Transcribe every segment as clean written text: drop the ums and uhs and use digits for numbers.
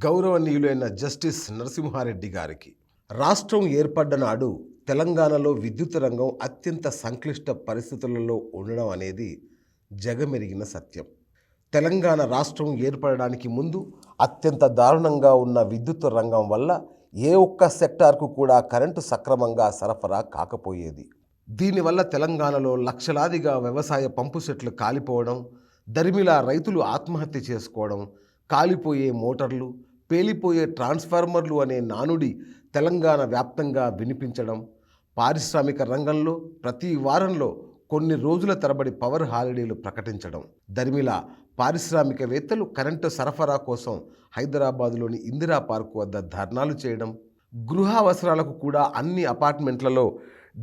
గౌరవనీయులైన జస్టిస్ నరసింహారెడ్డి గారికి రాష్ట్రం ఏర్పడ్డ నాడు తెలంగాణలో విద్యుత్ రంగం అత్యంత సంక్లిష్ట పరిస్థితులలో ఉండడం అనేది జగమెరిగిన సత్యం. తెలంగాణ రాష్ట్రం ఏర్పడడానికి ముందు అత్యంత దారుణంగా ఉన్న విద్యుత్ రంగం వల్ల ఏ ఒక్క సెక్టార్కు కూడా కరెంటు సక్రమంగా సరఫరా కాకపోయేది. దీనివల్ల తెలంగాణలో లక్షలాదిగా వ్యవసాయ పంపు సెట్లు కాలిపోవడం, దరిమిలా రైతులు ఆత్మహత్య చేసుకోవడం, కాలిపోయే మోటార్లు, పేలిపోయే ట్రాన్స్ఫార్మర్లు అనే నానుడి తెలంగాణ వ్యాప్తంగా వినిపించడం, పారిశ్రామిక రంగంలో ప్రతి వారంలో కొన్ని రోజుల తరబడి పవర్ హాలిడేలు ప్రకటించడం, దరిమిలా పారిశ్రామికవేత్తలు కరెంటు సరఫరా కోసం హైదరాబాదులోని ఇందిరా పార్కు వద్ద ధర్నాలు చేయడం, గృహ అవసరాలకు కూడా అన్ని అపార్ట్మెంట్లలో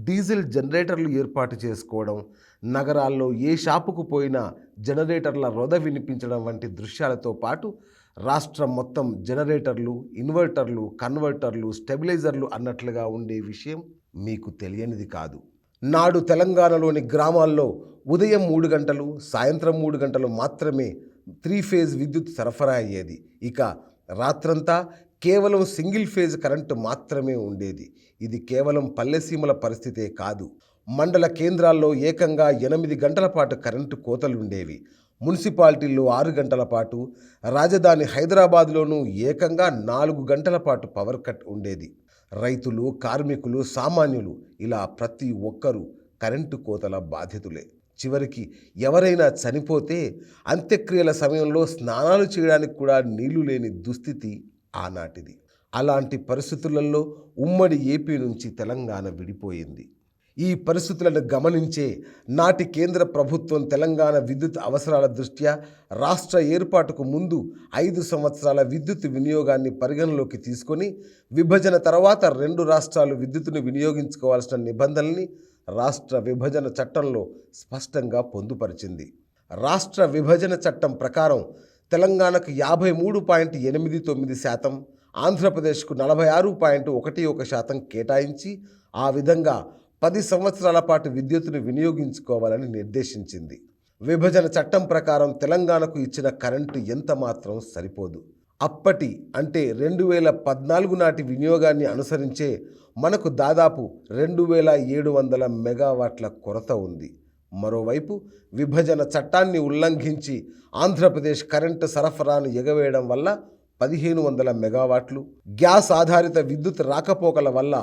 డీజిల్ జనరేటర్లు ఏర్పాటు చేసుకోవడం, నగరాల్లో ఏ షాపుకు పోయినా జనరేటర్ల రొద వినిపించడం వంటి దృశ్యాలతో పాటు రాష్ట్రం మొత్తం జనరేటర్లు, ఇన్వర్టర్లు, కన్వర్టర్లు, స్టెబిలైజర్లు అన్నట్లుగా ఉండే విషయం మీకు తెలియనిది కాదు. నాడు తెలంగాణలోని గ్రామాల్లో ఉదయం 3 గంటలు, సాయంత్రం 3 గంటలు మాత్రమే 3 ఫేజ్ విద్యుత్ సరఫరా అయ్యేది. ఇక రాత్రంతా కేవలం సింగిల్ ఫేజ్ కరెంటు మాత్రమే ఉండేది. ఇది కేవలం పల్లెసీమల పరిస్థితే కాదు, మండల కేంద్రాల్లో ఏకంగా 8 గంటల పాటు కరెంటు కోతలుండేవి. మున్సిపాలిటీల్లో 6 గంటల పాటు, రాజధాని హైదరాబాద్లోనూ ఏకంగా 4 గంటల పాటు పవర్ కట్ ఉండేది. రైతులు, కార్మికులు, సామాన్యులు ఇలా ప్రతి ఒక్కరూ కరెంటు కోతల బాధితులే. చివరికి ఎవరైనా చనిపోతే అంత్యక్రియల సమయంలో స్నానాలు చేయడానికి కూడా నీళ్లు లేని దుస్థితి ఆనాటిది. అలాంటి పరిస్థితులలో ఉమ్మడి ఏపీ నుంచి తెలంగాణ విడిపోయింది. ఈ పరిస్థితులను గమనించే నాటి కేంద్ర ప్రభుత్వం తెలంగాణ విద్యుత్ అవసరాల దృష్ట్యా రాష్ట్ర ఏర్పాటుకు ముందు 5 సంవత్సరాల విద్యుత్ వినియోగాన్ని పరిగణలోకి తీసుకొని విభజన తర్వాత 2 రాష్ట్రాలు విద్యుత్తును వినియోగించుకోవాల్సిన నిబంధనల్ని రాష్ట్ర విభజన చట్టంలో స్పష్టంగా పొందుపరిచింది. రాష్ట్ర విభజన చట్టం ప్రకారం తెలంగాణకు 53.89%, ఆంధ్రప్రదేశ్కు 46.11% కేటాయించి ఆ విధంగా 10 సంవత్సరాల పాటు విద్యుత్తును వినియోగించుకోవాలని నిర్దేశించింది. విభజన చట్టం ప్రకారం తెలంగాణకు ఇచ్చిన కరెంటు ఎంత మాత్రం సరిపోదు. అప్పటి అంటే 2014 నాటి వినియోగాన్ని అనుసరించే మనకు దాదాపు 2700 మెగావాట్ల కొరత ఉంది. మరోవైపు విభజన చట్టాన్ని ఉల్లంఘించి ఆంధ్రప్రదేశ్ కరెంటు సరఫరాను ఎగవేయడం వల్ల 1500 మెగావాట్లు, గ్యాస్ ఆధారిత విద్యుత్ రాకపోకల వల్ల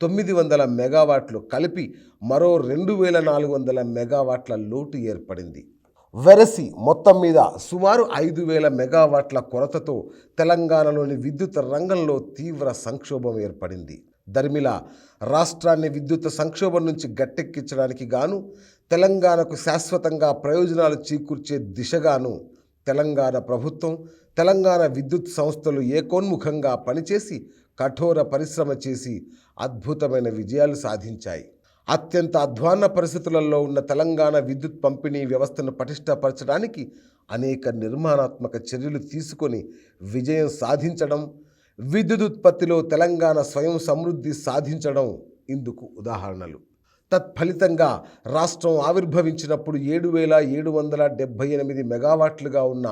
900 మెగావాట్లు కలిపి మరో 2400 మెగావాట్ల లోటు ఏర్పడింది. వెరసి మొత్తం మీద సుమారు 5000 మెగావాట్ల కొరతతో తెలంగాణలోని విద్యుత్ రంగంలో తీవ్ర సంక్షోభం ఏర్పడింది. దరిమిలా రాష్ట్రాన్ని విద్యుత్ సంక్షోభం నుంచి గట్టెక్కించడానికి గాను తెలంగాణకు శాశ్వతంగా ప్రయోజనాలు చేకూర్చే దిశగాను తెలంగాణ ప్రభుత్వం, తెలంగాణ విద్యుత్ సంస్థలు ఏకోన్ముఖంగా పనిచేసి కఠోర పరిశ్రమ చేసి అద్భుతమైన విజయాలు సాధించాయి. అత్యంత అధ్వాన్న పరిస్థితులలో ఉన్న తెలంగాణ విద్యుత్ పంపిణీ వ్యవస్థను పటిష్టపరచడానికి అనేక నిర్మాణాత్మక చర్యలు తీసుకొని విజయం సాధించడం, విద్యుదుత్పత్తిలో తెలంగాణ స్వయం సమృద్ధి సాధించడం ఇందుకు ఉదాహరణలు. తత్ఫలితంగా రాష్ట్రం ఆవిర్భవించినప్పుడు 7778 మెగావాట్లుగా ఉన్న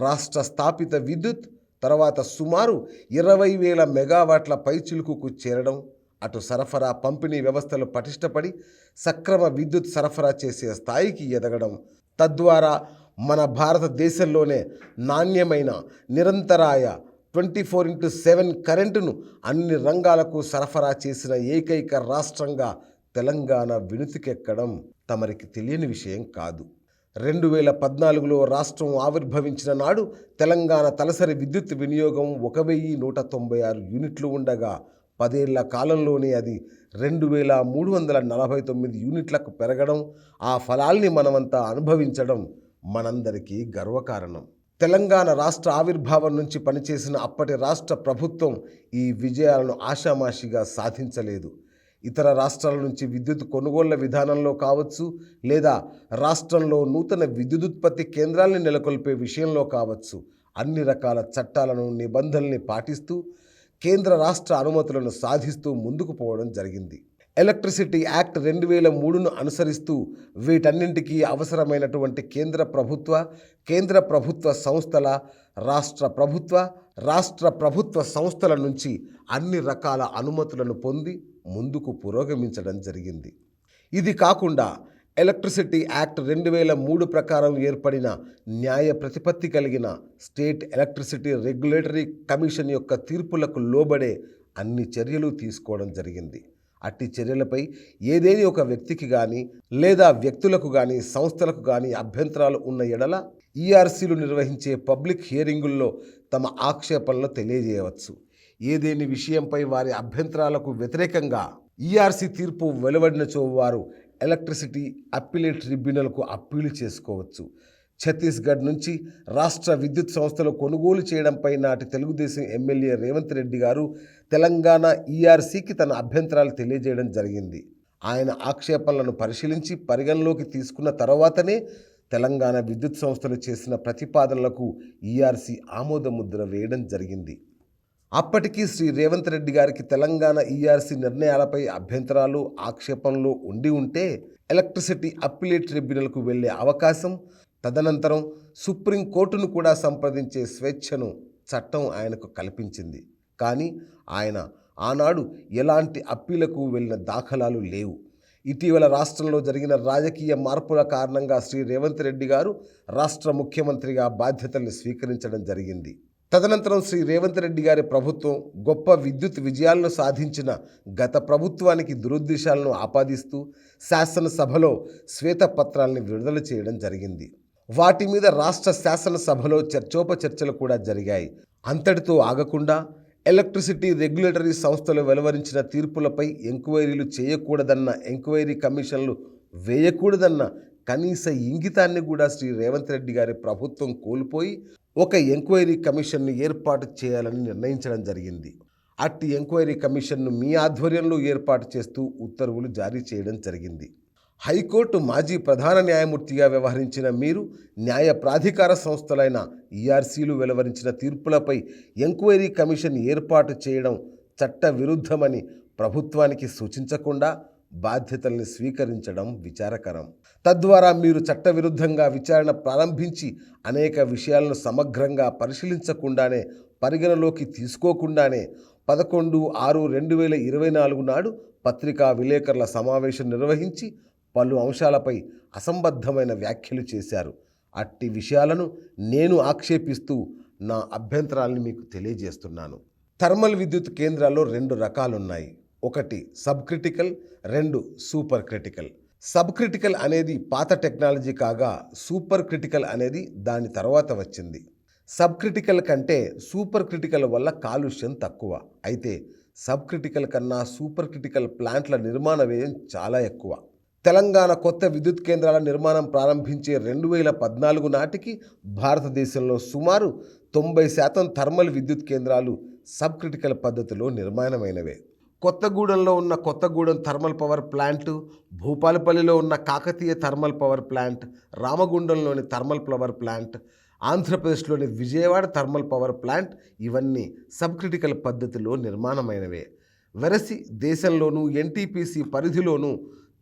రాష్ట్ర స్థాపిత విద్యుత్ తర్వాత సుమారు 20,000 మెగావాట్ల పైచిలుకుకు చేరడం, అటు సరఫరా పంపిణీ వ్యవస్థలు పటిష్టపడి సక్రమ విద్యుత్ సరఫరా చేసే స్థాయికి ఎదగడం, తద్వారా మన భారతదేశంలోనే నాణ్యమైన నిరంతరాయ 24/7 కరెంటును అన్ని రంగాలకు సరఫరా చేసిన ఏకైక రాష్ట్రంగా తెలంగాణ వినుతికెక్కడం తమరికి తెలియని విషయం కాదు. 2014లో రాష్ట్రం ఆవిర్భవించిన నాడు తెలంగాణ తలసరి విద్యుత్ వినియోగం 1196 యూనిట్లు ఉండగా 10 ఏళ్ల కాలంలోనే అది 2349 యూనిట్లకు పెరగడం, ఆ ఫలాల్ని మనమంతా అనుభవించడం మనందరికీ గర్వకారణం. తెలంగాణ రాష్ట్ర ఆవిర్భావం నుంచి పనిచేసిన అప్పటి రాష్ట్ర ప్రభుత్వం ఈ విజయాలను ఆషామాషిగా సాధించలేదు. ఇతర రాష్ట్రాల నుంచి విద్యుత్ కొనుగోళ్ల విధానంలో కావచ్చు, లేదా రాష్ట్రంలో నూతన విద్యుదుత్పత్తి కేంద్రాలను నెలకొల్పే విషయంలో కావచ్చు, అన్ని రకాల చట్టాలను, నిబంధనల్ని పాటిస్తూ కేంద్ర రాష్ట్ర అనుమతులను సాధిస్తూ ముందుకు పోవడం జరిగింది. ఎలక్ట్రిసిటీ యాక్ట్ 2003ను అనుసరిస్తూ వీటన్నింటికీ అవసరమైనటువంటి కేంద్ర ప్రభుత్వ సంస్థల, రాష్ట్ర ప్రభుత్వ సంస్థల నుంచి అన్ని రకాల అనుమతులను పొంది ముందుకు పురోగమించడం జరిగింది. ఇది కాకుండా ఎలక్ట్రిసిటీ యాక్ట్ 2003 ప్రకారం ఏర్పడిన న్యాయ ప్రతిపత్తి కలిగిన స్టేట్ ఎలక్ట్రిసిటీ రెగ్యులేటరీ కమిషన్ యొక్క తీర్పులకు లోబడే అన్ని చర్యలు తీసుకోవడం జరిగింది. అట్టి చర్యలపై ఏదేని ఒక వ్యక్తికి కానీ లేదా వ్యక్తులకు కానీ సంస్థలకు కానీ అభ్యంతరాలు ఉన్న ఎడల ఈఆర్సీలు నిర్వహించే పబ్లిక్ హియరింగుల్లో తమ ఆక్షేపణలు తెలియజేయవచ్చు. ఏదేని విషయంపై వారి అభ్యంతరాలకు వ్యతిరేకంగా ఈఆర్సీ తీర్పు వెలువడినచో వారు ఎలక్ట్రిసిటీ అప్పీలేట్ ట్రిబ్యునల్కు అప్పీలు చేసుకోవచ్చు. ఛత్తీస్గఢ్ నుంచి రాష్ట్ర విద్యుత్ సంస్థలు కొనుగోలు చేయడంపై నాటి తెలుగుదేశం ఎమ్మెల్యే రేవంత్ రెడ్డి గారు తెలంగాణ ఈఆర్సీకి తన అభ్యంతరాలు తెలియజేయడం జరిగింది. ఆయన ఆక్షేపణలను పరిశీలించి పరిగణలోకి తీసుకున్న తర్వాతనే తెలంగాణ విద్యుత్ సంస్థలు చేసిన ప్రతిపాదనలకు ఈఆర్సీ ఆమోదముద్ర వేయడం జరిగింది. అప్పటికీ శ్రీ రేవంత్ రెడ్డి గారికి తెలంగాణ ఈఆర్సీ నిర్ణయాలపై అభ్యంతరాలు, ఆక్షేపణలు ఉంటే ఎలక్ట్రిసిటీ అప్పీలేట్ ట్రిబ్యునల్కు వెళ్లే అవకాశం, తదనంతరం సుప్రీంకోర్టును కూడా సంప్రదించే స్వేచ్ఛను చట్టం ఆయనకు కల్పించింది. కానీ ఆయన ఆనాడు ఎలాంటి అప్పీలకు వెళ్ళిన దాఖలాలు లేవు. ఇటీవల రాష్ట్రంలో జరిగిన రాజకీయ మార్పుల కారణంగా శ్రీ రేవంత్ రెడ్డి గారు రాష్ట్ర ముఖ్యమంత్రిగా బాధ్యతల్ని స్వీకరించడం జరిగింది. తదనంతరం శ్రీ రేవంత్ రెడ్డి గారి ప్రభుత్వం గొప్ప విద్యుత్ విజయాలను సాధించిన గత ప్రభుత్వానికి దురుద్దేశాలను ఆపాదిస్తూ శాసనసభలో శ్వేతపత్రాల్ని విడుదల చేయడం జరిగింది. వాటి మీద రాష్ట్ర శాసనసభలో చర్చోపచర్చలు కూడా జరిగాయి. అంతటితో ఆగకుండా ఎలక్ట్రిసిటీ రెగ్యులేటరీ సంస్థలు వెలువరించిన తీర్పులపై ఎంక్వైరీలు చేయకూడదన్న, ఎంక్వైరీ కమిషన్లు వేయకూడదన్న కనీస ఇంగితాన్ని కూడా శ్రీ రేవంత్ రెడ్డి గారి ప్రభుత్వం కోల్పోయి ఒక ఎంక్వైరీ కమిషన్ను ఏర్పాటు చేయాలని నిర్ణయించడం జరిగింది. అట్టి ఎంక్వైరీ కమిషన్ను మీ ఆధ్వర్యంలో ఏర్పాటు చేస్తూ ఉత్తర్వులు జారీ చేయడం జరిగింది. హైకోర్టు మాజీ ప్రధాన న్యాయమూర్తిగా వ్యవహరించిన మీరు న్యాయ ప్రాధికార సంస్థలైన ఈఆర్సీలు వెలువరించిన తీర్పులపై ఎంక్వైరీ కమిషన్ ఏర్పాటు చేయడం చట్ట విరుద్ధమని ప్రభుత్వానికి సూచించకుండా బాధ్యతల్ని స్వీకరించడం విచారకరం. తద్వారా మీరు చట్టవిరుద్ధంగా విచారణ ప్రారంభించి అనేక విషయాలను సమగ్రంగా పరిశీలించకుండానే, పరిగణలోకి తీసుకోకుండానే 11/6/2024 నాడు పత్రికా విలేకరుల సమావేశం నిర్వహించి పలు అంశాలపై అసంబద్ధమైన వ్యాఖ్యలు చేశారు. అట్టి విషయాలను నేను ఆక్షేపిస్తూ నా అభ్యంతరాలను మీకు తెలియజేస్తున్నాను. థర్మల్ విద్యుత్ కేంద్రాల్లో 2 రకాలున్నాయి. 1 sub critical, 2 super critical. Sub critical అనేది పాత టెక్నాలజీ కాగా సూపర్ క్రిటికల్ అనేది దాని తర్వాత వచ్చింది. సబ్ క్రిటికల్ కంటే సూపర్ క్రిటికల్ వల్ల కాలుష్యం తక్కువ. అయితే సబ్ క్రిటికల్ కన్నా సూపర్ క్రిటికల్ ప్లాంట్ల నిర్మాణ వ్యయం చాలా ఎక్కువ. తెలంగాణ కొత్త విద్యుత్ కేంద్రాల నిర్మాణం ప్రారంభించే 2014 నాటికి భారతదేశంలో సుమారు 90% థర్మల్ విద్యుత్ కేంద్రాలు సబ్ క్రిటికల్ పద్ధతిలో నిర్మాణమైనవే. కొత్తగూడెంలో ఉన్న కొత్తగూడెం థర్మల్ పవర్ ప్లాంటు, భూపాలపల్లిలో ఉన్న కాకతీయ థర్మల్ పవర్ ప్లాంట్, రామగుండంలోని థర్మల్ పవర్ ప్లాంట్, ఆంధ్రప్రదేశ్లోని విజయవాడ థర్మల్ పవర్ ప్లాంట్ ఇవన్నీ సబ్ క్రిటికల్ పద్ధతిలో నిర్మాణమైనవే. వెరసి దేశంలోనూ ఎన్టీపీసీ పరిధిలోనూ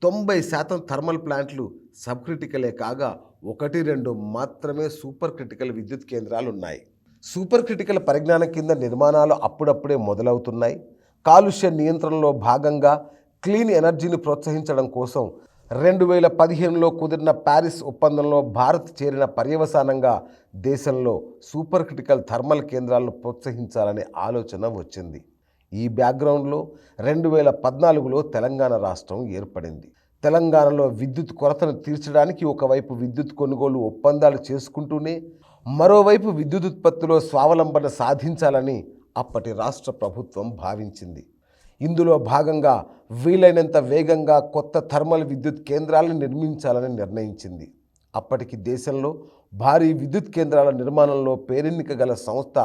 90% థర్మల్ ప్లాంట్లు సబ్ క్రిటికలే కాగా 1-2 మాత్రమే సూపర్ క్రిటికల్ విద్యుత్ కేంద్రాలు ఉన్నాయి. సూపర్ క్రిటికల్ పరిజ్ఞానం కింద నిర్మాణాలు అప్పుడప్పుడే మొదలవుతున్నాయి. కాలుష్య నియంత్రణలో భాగంగా క్లీన్ ఎనర్జీని ప్రోత్సహించడం కోసం 2015లో కుదిరిన ప్యారిస్ ఒప్పందంలో భారత్ చేరిన పర్యవసానంగా దేశంలో సూపర్ క్రిటికల్ థర్మల్ కేంద్రాలను ప్రోత్సహించాలనే ఆలోచన వచ్చింది. ఈ బ్యాక్గ్రౌండ్లో 2014లో తెలంగాణ రాష్ట్రం ఏర్పడింది. తెలంగాణలో విద్యుత్ కొరతను తీర్చడానికి ఒకవైపు విద్యుత్ కొనుగోలు ఒప్పందాలు చేసుకుంటూనే మరోవైపు విద్యుత్ ఉత్పత్తిలో స్వావలంబన సాధించాలని అప్పటి రాష్ట్ర ప్రభుత్వం భావించింది. ఇందులో భాగంగా వీలైనంత వేగంగా కొత్త థర్మల్ విద్యుత్ కేంద్రాలను నిర్మించాలని నిర్ణయించింది. అప్పటికి దేశంలో భారీ విద్యుత్ కేంద్రాల నిర్మాణంలో పేరెన్నిక గల సంస్థ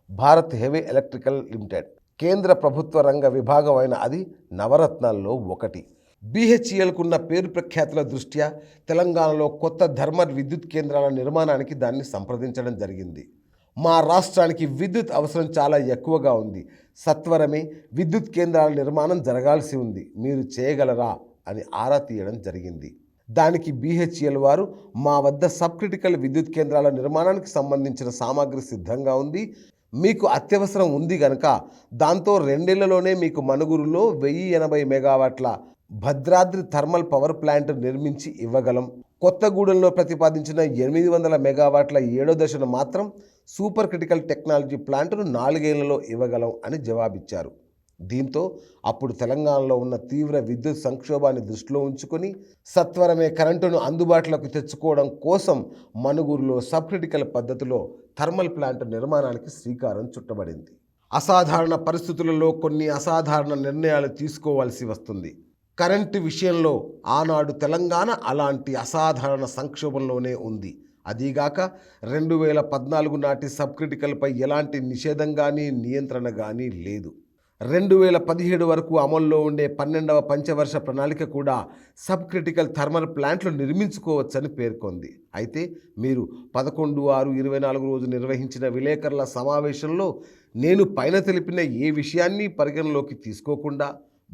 భారత్ హెవీ ఎలక్ట్రికల్ లిమిటెడ్. కేంద్ర ప్రభుత్వ రంగ విభాగం అయిన అది నవరత్నాల్లో ఒకటి. BHELకున్న పేరు ప్రఖ్యాతుల దృష్ట్యా తెలంగాణలో కొత్త థర్మల్ విద్యుత్ కేంద్రాల నిర్మాణానికి దాన్ని సంప్రదించడం జరిగింది. మా రాష్ట్రానికి విద్యుత్ అవసరం చాలా ఎక్కువగా ఉంది. సత్వరమే విద్యుత్ కేంద్రాల నిర్మాణం జరగాల్సి ఉంది. మీరు చేయగలరా అని ఆరా తీయడం జరిగింది. దానికి BHEL వారు మా వద్ద సబ్ క్రిటికల్ విద్యుత్ కేంద్రాల నిర్మాణానికి సంబంధించిన సామాగ్రి సిద్ధంగా ఉంది. మీకు అత్యవసరం ఉంది గనక దాంతో 2 ఏళ్లలోనే మీకు మనుగురులో 1080 మెగావాట్ల భద్రాద్రి థర్మల్ పవర్ ప్లాంట్ నిర్మించి ఇవ్వగలం. కొత్తగూడెంలో ప్రతిపాదించిన 800 మెగావాట్ల 7వ దశను మాత్రం సూపర్ క్రిటికల్ టెక్నాలజీ ప్లాంటును 4 ఏళ్లలో ఇవ్వగలం అని జవాబిచ్చారు. దీంతో అప్పుడు తెలంగాణలో ఉన్న తీవ్ర విద్యుత్ సంక్షోభాన్ని దృష్టిలో ఉంచుకొని సత్వరమే కరెంటును అందుబాటులోకి తెచ్చుకోవడం కోసం మనుగురులో సబ్ క్రిటికల్ పద్ధతిలో థర్మల్ ప్లాంట్ నిర్మాణానికి శ్రీకారం చుట్టబడింది. అసాధారణ పరిస్థితులలో కొన్ని అసాధారణ నిర్ణయాలు తీసుకోవాల్సి వస్తుంది. కరెంటు విషయంలో ఆనాడు తెలంగాణ అలాంటి అసాధారణ సంక్షోభంలోనే ఉంది. అదీగాక 2014 నాటి సబ్ క్రిటికల్పై ఎలాంటి నిషేధం కానీ నియంత్రణ కానీ లేదు. 2017 వరకు అమల్లో ఉండే 12వ పంచవర్ష ప్రణాళిక కూడా సబ్ క్రిటికల్ థర్మల్ ప్లాంట్లు నిర్మించుకోవచ్చని పేర్కొంది. అయితే మీరు 11/6/24 రోజు నిర్వహించిన విలేకరుల సమావేశంలో నేను పైన తెలిపిన ఏ విషయాన్ని పరిగణలోకి తీసుకోకుండా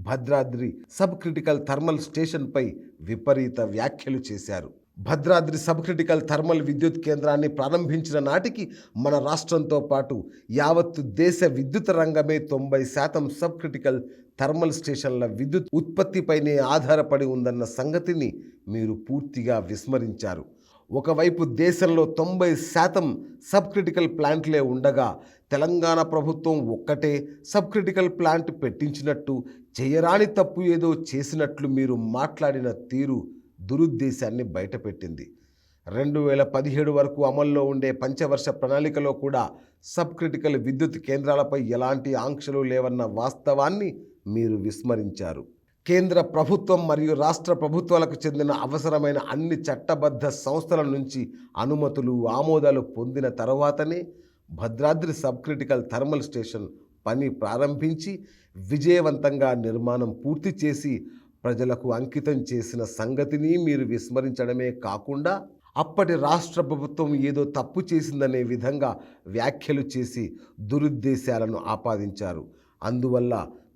భద్రాద్రి సబ్ క్రిటికల్ థర్మల్ స్టేషన్పై విపరీత వ్యాఖ్యలు చేశారు. భద్రాద్రి సబ్ క్రిటికల్ థర్మల్ విద్యుత్ కేంద్రాన్ని ప్రారంభించిన నాటికి మన రాష్ట్రంతో పాటు యావత్తు దేశ విద్యుత్ రంగమే 90% సబ్ క్రిటికల్ థర్మల్ స్టేషన్ల విద్యుత్ ఉత్పత్తిపైనే ఆధారపడి ఉందన్న సంగతిని మీరు పూర్తిగా విస్మరించారు. ఒకవైపు దేశంలో 90% సబ్ క్రిటికల్ ప్లాంట్లే ఉండగా తెలంగాణ ప్రభుత్వం ఒక్కటే సబ్ క్రిటికల్ ప్లాంట్ పెట్టించినట్టు చేయరాని తప్పు ఏదో చేసినట్లు మీరు మాట్లాడిన తీరు దురుద్దేశాన్ని బయటపెట్టింది. 2017 వరకు అమల్లో ఉండే పంచవర్ష ప్రణాళికలో కూడా సబ్ క్రిటికల్ విద్యుత్ కేంద్రాలపై ఎలాంటి ఆంక్షలు లేవన్న వాస్తవాన్ని మీరు విస్మరించారు. కేంద్ర ప్రభుత్వం మరియు రాష్ట్ర ప్రభుత్వాలకు చెందిన అవసరమైన అన్ని చట్టబద్ధ సంస్థల నుంచి అనుమతులు ఆమోదాలు పొందిన తర్వాతనే Bhadradri sub critical thermal station పని ప్రారంభించి విజయవంతంగా నిర్మాణం పూర్తి చేసి ప్రజలకు అంకితం చేసిన సంగతిని మీరు విస్మరించడమే కాకుండా అప్పటి రాష్ట్ర ప్రభుత్వం ఏదో తప్పు చేసిందనే విధంగా వ్యాఖ్యలు చేసి దురుద్దేశాలను ఆపాదించారు. అందువల్ల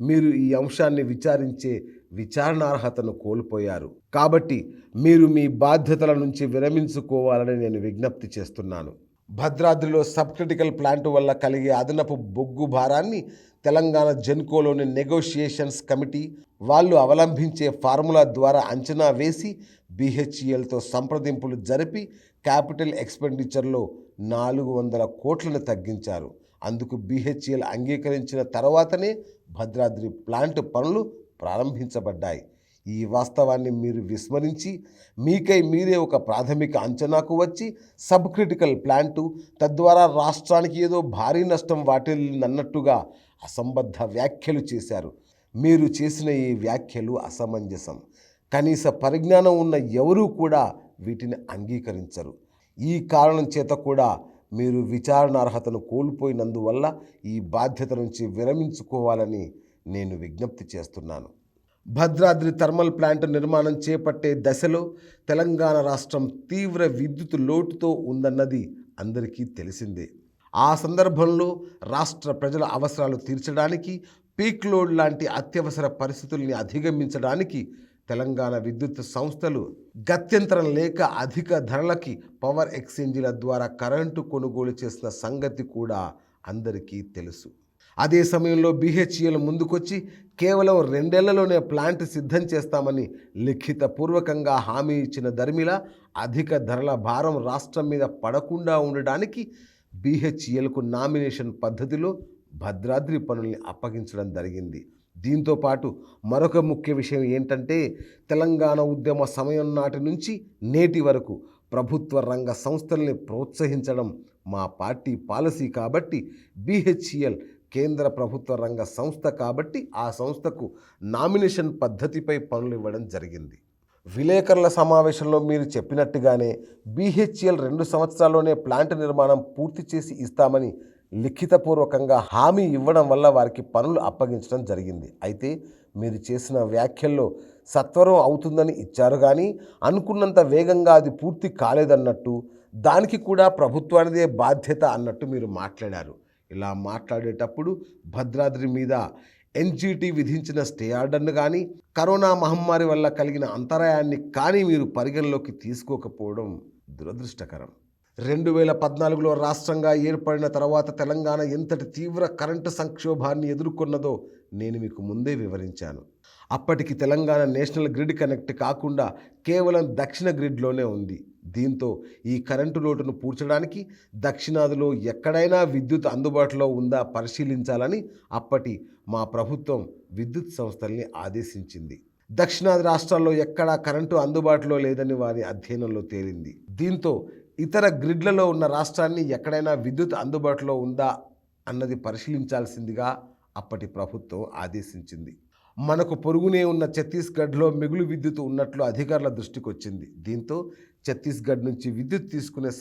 మీరు ఈ అంశాన్ని విచారించే విచారణార్హతను కోల్పోయారు. కాబట్టి మీరు మీ బాధ్యతల నుంచి విరమించుకోవాలని నేను విజ్ఞప్తి చేస్తున్నాను. భద్రాద్రిలో సబ్ క్రిటికల్ ప్లాంటు వల్ల కలిగే అదనపు బొగ్గు భారాన్ని తెలంగాణ జెన్కోలోని నెగోషియేషన్స్ కమిటీ వాళ్ళు అవలంబించే ఫార్ములా ద్వారా అంచనా వేసి BHELతో సంప్రదింపులు జరిపి క్యాపిటల్ ఎక్స్పెండిచర్లో 400 కోట్లను తగ్గించారు. అందుకు BHEL అంగీకరించిన తర్వాతనే భద్రాద్రి ప్లాంట్ పనులు ప్రారంభించబడ్డాయి. ఈ వాస్తవాన్ని మీరు విస్మరించి మీకై మీరే ఒక ప్రాథమిక అంచనాకు వచ్చి సబ్ క్రిటికల్ ప్లాంటు తద్వారా రాష్ట్రానికి ఏదో భారీ నష్టం వాటిల్లిందన్నట్టుగా అసంబద్ధ వ్యాఖ్యలు చేశారు. మీరు చేసిన ఈ వ్యాఖ్యలు అసమంజసం. కనీస పరిజ్ఞానం ఉన్న ఎవరూ కూడా వీటిని అంగీకరించరు. ఈ కారణం చేత కూడా మీరు విచారణార్హతను కోల్పోయినందువల్ల ఈ బాధ్యత నుంచి విరమించుకోవాలని నేను విజ్ఞప్తి చేస్తున్నాను. భద్రాద్రి థర్మల్ ప్లాంట్ నిర్మాణం చేపట్టే దశలో తెలంగాణ రాష్ట్రం తీవ్ర విద్యుత్ లోటుతో ఉందన్నది అందరికీ తెలిసిందే. ఆ సందర్భంలో రాష్ట్ర ప్రజల అవసరాలు తీర్చడానికి పీక్ లోడ్ లాంటి అత్యవసర పరిస్థితుల్ని అధిగమించడానికి తెలంగాణ విద్యుత్ సంస్థలు గత్యంతరం లేక అధిక ధరలకి పవర్ ఎక్స్చేంజీల ద్వారా కరెంటు కొనుగోలు చేసిన సంగతి కూడా అందరికీ తెలుసు. అదే సమయంలో BHEL ముందుకొచ్చి కేవలం 2 ఏళ్లలోనే ప్లాంట్ సిద్ధం చేస్తామని లిఖితపూర్వకంగా హామీ ఇచ్చిన దరిమిలా అధిక ధరల భారం రాష్ట్రం మీద పడకుండా ఉండడానికి BHELకు నామినేషన్ పద్ధతిలో భద్రాద్రి పనుల్ని అప్పగించడం జరిగింది. దీంతో పాటు మరొక ముఖ్య విషయం ఏంటంటే తెలంగాణ ఉద్యమ సమయం నాటి నుంచి నేటి వరకు ప్రభుత్వ రంగ సంస్థల్ని ప్రోత్సహించడం మా పార్టీ పాలసీ కాబట్టి BHEL కేంద్ర ప్రభుత్వ రంగ సంస్థ కాబట్టి ఆ సంస్థకు నామినేషన్ పద్ధతిపై పనులు ఇవ్వడం జరిగింది. విలేకరుల సమావేశంలో మీరు చెప్పినట్టుగానే BHEL 2 సంవత్సరాల్లోనే ప్లాంట్ నిర్మాణం పూర్తి చేసి ఇస్తామని లిఖితపూర్వకంగా హామీ ఇవ్వడం వల్ల వారికి పనులు అప్పగించడం జరిగింది. అయితే మీరు చేసిన వ్యాఖ్యల్లో సత్వరం అవుతుందని ఇచ్చారు కానీ అనుకున్నంత వేగంగా అది పూర్తి కాలేదన్నట్టు, దానికి కూడా ప్రభుత్వానిదే బాధ్యత అన్నట్టు మీరు మాట్లాడారు. ఇలా మాట్లాడేటప్పుడు భద్రాద్రి మీద ఎన్‌జీటీ విధించిన స్టే ఆర్డర్‌ను గానీ, కరోనా మహమ్మారి వల్ల కలిగిన అంతరాయాన్ని కానీ మీరు పరిగణలోకి తీసుకోకపోవడం దురదృష్టకరం. 2014లో రాష్ట్రంగా ఏర్పడిన తర్వాత తెలంగాణ ఎంతటి తీవ్ర కరెంటు సంక్షోభాన్ని ఎదుర్కొన్నదో నేను మీకు ముందే వివరించాను. అప్పటికి తెలంగాణ నేషనల్ గ్రిడ్ కనెక్ట్ కాకుండా కేవలం దక్షిణ గ్రిడ్లోనే ఉంది. దీంతో ఈ కరెంటు లోటును పూడ్చడానికి దక్షిణాదిలో ఎక్కడైనా విద్యుత్ అందుబాటులో ఉందా పరిశీలించాలని అప్పటి మా ప్రభుత్వం విద్యుత్ సంస్థల్ని ఆదేశించింది. దక్షిణాది రాష్ట్రాల్లో ఎక్కడా కరెంటు అందుబాటులో లేదని వారి అధ్యయనంలో తేలింది. దీంతో ఇతర గ్రిడ్లలో ఉన్న రాష్ట్రాన్ని ఎక్కడైనా విద్యుత్ అందుబాటులో ఉందా అన్నది పరిశీలించాల్సిందిగా అప్పటి ప్రభుత్వం ఆదేశించింది. మనకు పొరుగునే ఉన్న ఛత్తీస్గఢ్లో మిగులు విద్యుత్ ఉన్నట్లు అధికారుల దృష్టికి వచ్చింది. దీంతో ఛత్తీస్గఢ్ నుంచి విద్యుత్ తీసుకునే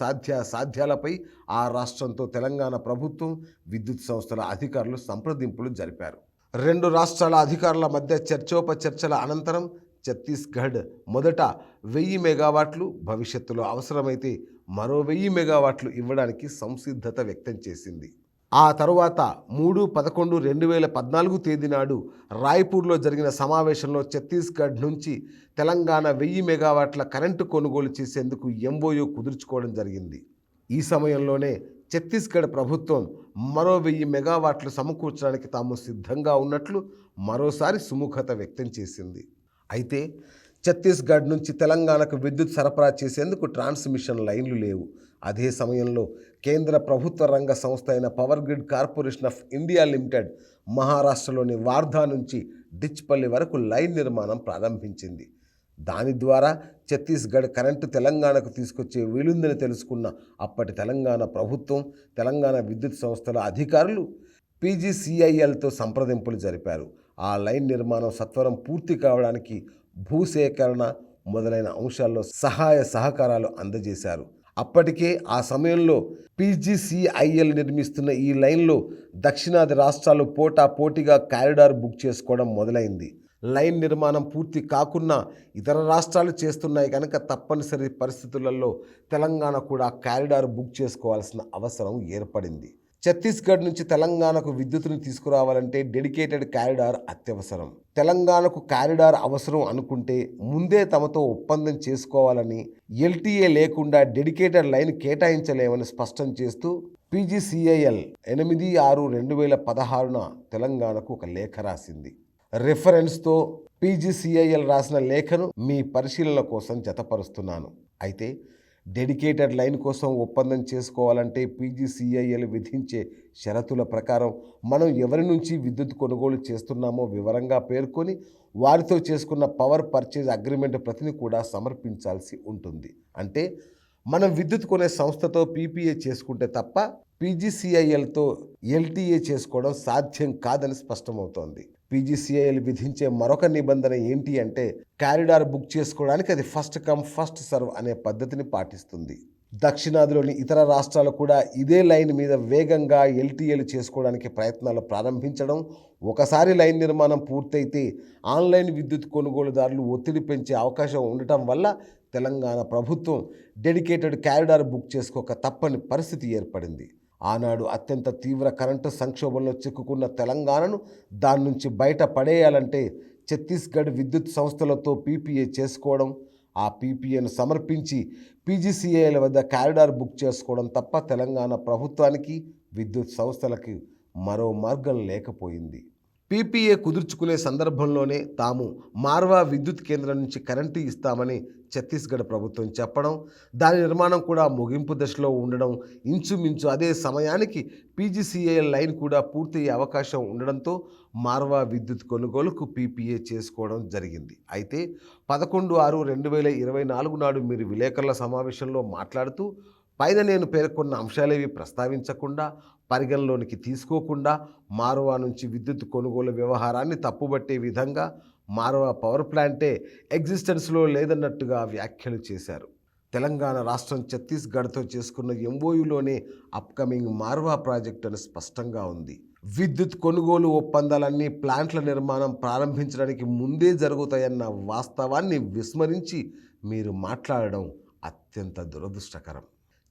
సాధ్యాలపై ఆ రాష్ట్రంతో తెలంగాణ ప్రభుత్వం విద్యుత్ సంస్థల అధికారులు సంప్రదింపులు జరిపారు. 2 రాష్ట్రాల అధికారుల మధ్య చర్చోపచర్చల అనంతరం ఛత్తీస్గఢ్ మొదట 1000 మెగావాట్లు, భవిష్యత్తులో అవసరమైతే మరో 1000 మెగావాట్లు ఇవ్వడానికి సంసిద్ధత వ్యక్తం చేసింది. ఆ తరువాత 3/11/2014 తేదీ నాడు రాయ్పూర్లో జరిగిన సమావేశంలో ఛత్తీస్గఢ్ నుంచి తెలంగాణ 1000 మెగావాట్ల కరెంటు కొనుగోలు చేసేందుకు ఎంఓయూ కుదుర్చుకోవడం జరిగింది. ఈ సమయంలోనే ఛత్తీస్గఢ్ ప్రభుత్వం మరో 1000 మెగావాట్లు సమకూర్చడానికి తాము సిద్ధంగా ఉన్నట్లు మరోసారి సుముఖత వ్యక్తం చేసింది. అయితే ఛత్తీస్గఢ్ నుంచి తెలంగాణకు విద్యుత్ సరఫరా చేసేందుకు ట్రాన్స్మిషన్ లైన్లు లేవు. అదే సమయంలో కేంద్ర ప్రభుత్వ రంగ సంస్థ అయిన power grid corporation of India limited మహారాష్ట్రలోని వార్ధా నుంచి డిచ్పల్లి వరకు లైన్ నిర్మాణం ప్రారంభించింది. దాని ద్వారా ఛత్తీస్గఢ్ కరెంటు తెలంగాణకు తీసుకొచ్చే వీలుందని తెలుసుకున్న అప్పటి తెలంగాణ ప్రభుత్వం, తెలంగాణ విద్యుత్ సంస్థల అధికారులు పీజీసీఐఎల్తో సంప్రదింపులు జరిపారు. ఆ లైన్ నిర్మాణం సత్వరం పూర్తి కావడానికి భూసేకరణ మొదలైన అంశాల్లో సహాయ సహకారాలు అందజేశారు. అప్పటికే ఆ సమయంలో పీజీసీఐఎల్ నిర్మిస్తున్న ఈ లైన్లో దక్షిణాది రాష్ట్రాలు పోటాపోటీగా కారిడార్ బుక్ చేసుకోవడం మొదలైంది. లైన్ నిర్మాణం పూర్తి కాకున్నా ఇతర రాష్ట్రాలు చేస్తున్నాయి కనుక తప్పనిసరి పరిస్థితులలో తెలంగాణ కూడా కారిడార్ బుక్ చేసుకోవాల్సిన అవసరం ఏర్పడింది. ఛత్తీస్గఢ్ నుంచి తెలంగాణకు విద్యుత్తును తీసుకురావాలంటే డెడికేటెడ్ కారిడార్ అత్యవసరం. తెలంగాణకు కారిడార్ అవసరం అనుకుంటే ముందే తమతో ఒప్పందం చేసుకోవాలని, ఎల్టీఏ లేకుండా డెడికేటెడ్ లైన్ కేటాయించలేమని స్పష్టం చేస్తూ పీజీసీఐఎల్ 8/6/2016న తెలంగాణకు ఒక లేఖ రాసింది. రెఫరెన్స్తో పీజీసీఐఎల్ రాసిన లేఖను మీ పరిశీలన కోసం జతపరుస్తున్నాను. అయితే డెడికేటెడ్ లైన్ కోసం ఒప్పందం చేసుకోవాలంటే పీజీసీఐఎల్ విధించే షరతుల ప్రకారం మనం ఎవరి నుంచి విద్యుత్ కొనుగోలు చేస్తున్నామో వివరంగా పేర్కొని వారితో చేసుకున్న పవర్ పర్చేజ్ అగ్రిమెంట్ ప్రతిని కూడా సమర్పించాల్సి ఉంటుంది. అంటే మనం విద్యుత్ కొనే సంస్థతో పీపీఏ చేసుకుంటే తప్ప పీజీసీఐఎల్తో ఎల్టీఏ చేసుకోవడం సాధ్యం కాదని స్పష్టమవుతోంది. పీజీసీఐఎల్ విధించే మరొక నిబంధన ఏంటి అంటే కారిడార్ బుక్ చేసుకోవడానికి అది ఫస్ట్ కమ్ ఫస్ట్ సర్వ్ అనే పద్ధతిని పాటిస్తుంది. దక్షిణాదిలోని ఇతర రాష్ట్రాలు కూడా ఇదే లైన్ మీద వేగంగా ఎల్టీఏలు చేసుకోవడానికి ప్రయత్నాలు ప్రారంభించడం, ఒకసారి లైన్ నిర్మాణం పూర్తయితే ఆన్లైన్ విద్యుత్ కొనుగోలుదారులు ఒత్తిడి పెంచే అవకాశం ఉండటం వల్ల తెలంగాణ ప్రభుత్వం డెడికేటెడ్ కారిడార్ బుక్ చేసుకోక తప్పని పరిస్థితి ఏర్పడింది. ఆనాడు అత్యంత తీవ్ర కరెంటు సంక్షోభంలో చిక్కుకున్న తెలంగాణను దాని నుంచి బయట పడేయాలంటే ఛత్తీస్గఢ్ విద్యుత్ సంస్థలతో పీపీఏ చేసుకోవడం, ఆ పీపీఏను సమర్పించి పీజీసీఐల వద్ద కారిడార్ బుక్ చేసుకోవడం తప్ప తెలంగాణ ప్రభుత్వానికి, విద్యుత్ సంస్థలకి మరో మార్గం లేకపోయింది. పీపీఏ కుదుర్చుకునే సందర్భంలోనే తాము మార్వా విద్యుత్ కేంద్రం నుంచి కరెంటు ఇస్తామని ఛత్తీస్గఢ్ ప్రభుత్వం చెప్పడం, దాని నిర్మాణం కూడా ముగింపు దశలో ఉండడం, ఇంచుమించు అదే సమయానికి పీజీసీఐఎల్ లైన్ కూడా పూర్తయ్యే అవకాశం ఉండడంతో మార్వా విద్యుత్ కొనుగోలుకు పీపీఏ చేసుకోవడం జరిగింది. అయితే 11/6/2024 నాడు మీరు విలేకరుల సమావేశంలో మాట్లాడుతూ పైన నేను పేర్కొన్న అంశాలేవి ప్రస్తావించకుండా, పరిగణలోనికి తీసుకోకుండా మార్వా నుంచి విద్యుత్ కొనుగోలు వ్యవహారాన్ని తప్పుబట్టే విధంగా మార్వా పవర్ ప్లాంటే ఎగ్జిస్టెన్స్లో లేదన్నట్టుగా వ్యాఖ్యలు చేశారు. తెలంగాణ రాష్ట్రం ఛత్తీస్గఢ్తో చేసుకున్న ఎంఓయూలోనే అప్కమింగ్ మార్వా ప్రాజెక్టు అని స్పష్టంగా ఉంది. విద్యుత్ కొనుగోలు ఒప్పందాలన్నీ ప్లాంట్ల నిర్మాణం ప్రారంభించడానికి ముందే జరుగుతాయన్న వాస్తవాన్ని విస్మరించి మీరు మాట్లాడడం అత్యంత దురదృష్టకరం.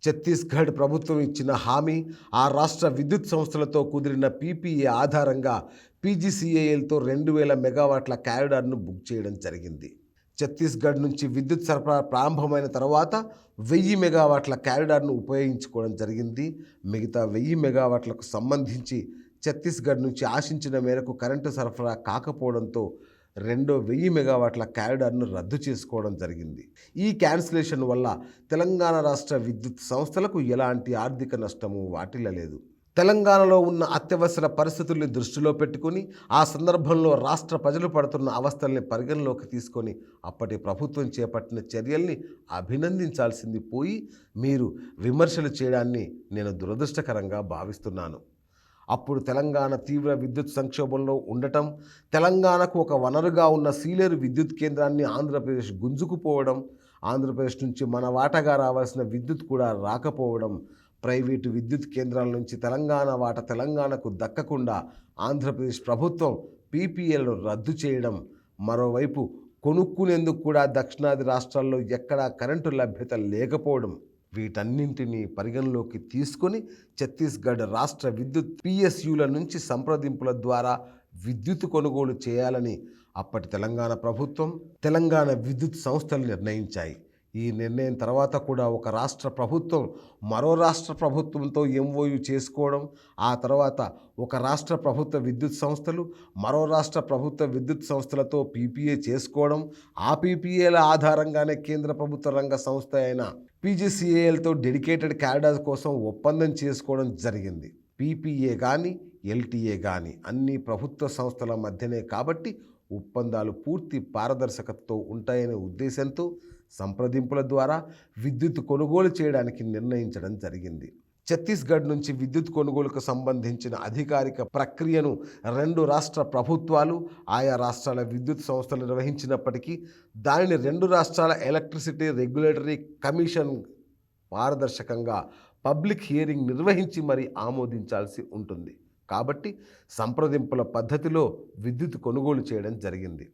ఛత్తీస్గఢ్ ప్రభుత్వం ఇచ్చిన హామీ, ఆ రాష్ట్ర విద్యుత్ సంస్థలతో కుదిరిన పీపీఏ ఆధారంగా పీజీసీఏఎల్తో 2000 మెగావాట్ల కారిడార్ను బుక్ చేయడం జరిగింది. ఛత్తీస్గఢ్ నుంచి విద్యుత్ సరఫరా ప్రారంభమైన తర్వాత 1000 మెగావాట్ల కారిడార్ను ఉపయోగించుకోవడం జరిగింది. మిగతా 1000 మెగావాట్లకు సంబంధించి ఛత్తీస్గఢ్ నుంచి ఆశించిన మేరకు కరెంటు సరఫరా కాకపోవడంతో రెండో 1000 మెగావాట్ల కారిడార్ను రద్దు చేసుకోవడం జరిగింది. ఈ క్యాన్సిలేషన్ వల్ల తెలంగాణ రాష్ట్ర విద్యుత్ సంస్థలకు ఎలాంటి ఆర్థిక నష్టము వాటిల్లలేదు. తెలంగాణలో ఉన్న అత్యవసర పరిస్థితుల్ని దృష్టిలో పెట్టుకుని ఆ సందర్భంలో రాష్ట్ర ప్రజలు పడుతున్న అవస్థల్ని పరిగణలోకి తీసుకొని అప్పటి ప్రభుత్వం చేపట్టిన చర్యల్ని అభినందించాల్సింది పోయి మీరు విమర్శలు చేయడాన్ని నేను దురదృష్టకరంగా భావిస్తున్నాను. అప్పుడు తెలంగాణ తీవ్ర విద్యుత్ సంక్షోభంలో ఉండటం, తెలంగాణకు ఒక వనరుగా ఉన్న సీలేరు విద్యుత్ కేంద్రాన్ని ఆంధ్రప్రదేశ్ గుంజుకుపోవడం, ఆంధ్రప్రదేశ్ నుంచి మన వాటాగా రావాల్సిన విద్యుత్ కూడా రాకపోవడం, ప్రైవేటు విద్యుత్ కేంద్రాల నుంచి తెలంగాణ వాటా తెలంగాణకు దక్కకుండా ఆంధ్రప్రదేశ్ ప్రభుత్వం పీపీఎల్ను రద్దు చేయడం, మరోవైపు కొనుక్కునేందుకు కూడా దక్షిణాది రాష్ట్రాల్లో ఎక్కడా కరెంటు లభ్యత లేకపోవడం, వీటన్నింటినీ పరిగణలోకి తీసుకొని ఛత్తీస్గఢ్ రాష్ట్ర విద్యుత్ పిఎస్యుల నుంచి సంప్రదింపుల ద్వారా విద్యుత్ కొనుగోలు చేయాలని అప్పటి తెలంగాణ ప్రభుత్వం, తెలంగాణ విద్యుత్ సంస్థలు నిర్ణయించాయి. ఈ నిర్ణయం తర్వాత కూడా ఒక రాష్ట్ర ప్రభుత్వం మరో రాష్ట్ర ప్రభుత్వంతో ఎంఓయు చేసుకోవడం, ఆ తర్వాత ఒక రాష్ట్ర ప్రభుత్వ విద్యుత్ సంస్థలు మరో రాష్ట్ర ప్రభుత్వ విద్యుత్ సంస్థలతో పీపీఏ చేసుకోవడం, ఆ పీపీఏల ఆధారంగానే కేంద్ర ప్రభుత్వ రంగ సంస్థ అయిన పీజీసీఏఎల్తో డెడికేటెడ్ కారిడార్ కోసం ఒప్పందం చేసుకోవడం జరిగింది. పీపీఏ కానీ ఎల్టీఏ కానీ అన్ని ప్రభుత్వ సంస్థల మధ్యనే కాబట్టి ఒప్పందాలు పూర్తి పారదర్శకతతో ఉంటాయనే ఉద్దేశంతో సంప్రదింపుల ద్వారా విద్యుత్ కొనుగోలు చేయడానికి నిర్ణయించడం జరిగింది. ఛత్తీస్గఢ్ నుంచి విద్యుత్ కొనుగోలుకు సంబంధించిన అధికారిక ప్రక్రియను 2 రాష్ట్ర ప్రభుత్వాలు, ఆయా రాష్ట్రాల విద్యుత్ సంస్థలు నిర్వహించినప్పటికీ దానిని 2 రాష్ట్రాల ఎలక్ట్రిసిటీ రెగ్యులేటరీ కమిషన్ పారదర్శకంగా పబ్లిక్ హియరింగ్ నిర్వహించి మరీ ఆమోదించాల్సి ఉంటుంది. కాబట్టి సంప్రదింపుల పద్ధతిలో విద్యుత్ కొనుగోలు చేయడం జరిగింది.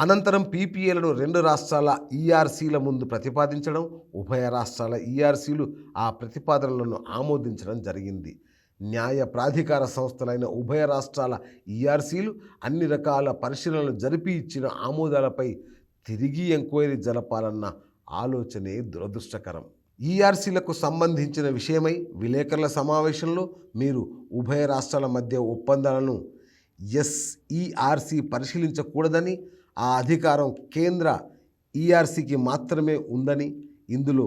అనంతరం పీపీఏలను 2 రాష్ట్రాల ఈఆర్సీల ముందు ప్రతిపాదించడం, ఉభయ రాష్ట్రాల ఈఆర్సీలు ఆ ప్రతిపాదనలను ఆమోదించడం జరిగింది. న్యాయ ప్రాధికార సంస్థలైన ఉభయ రాష్ట్రాల ఈఆర్సీలు అన్ని రకాల పరిశీలనలు జరిపి ఇచ్చిన ఆమోదాలపై తిరిగి ఎంక్వైరీ జరపాలన్న ఆలోచనే దురదృష్టకరం. ఈఆర్సీలకు సంబంధించిన విషయమై విలేకరుల సమావేశంలో మీరు ఉభయ రాష్ట్రాల మధ్య ఒప్పందాలను ఎస్ఈఆర్సీ పరిశీలించకూడదని, ఆ అధికారం కేంద్ర ఈఆర్సీకి మాత్రమే ఉందని, ఇందులో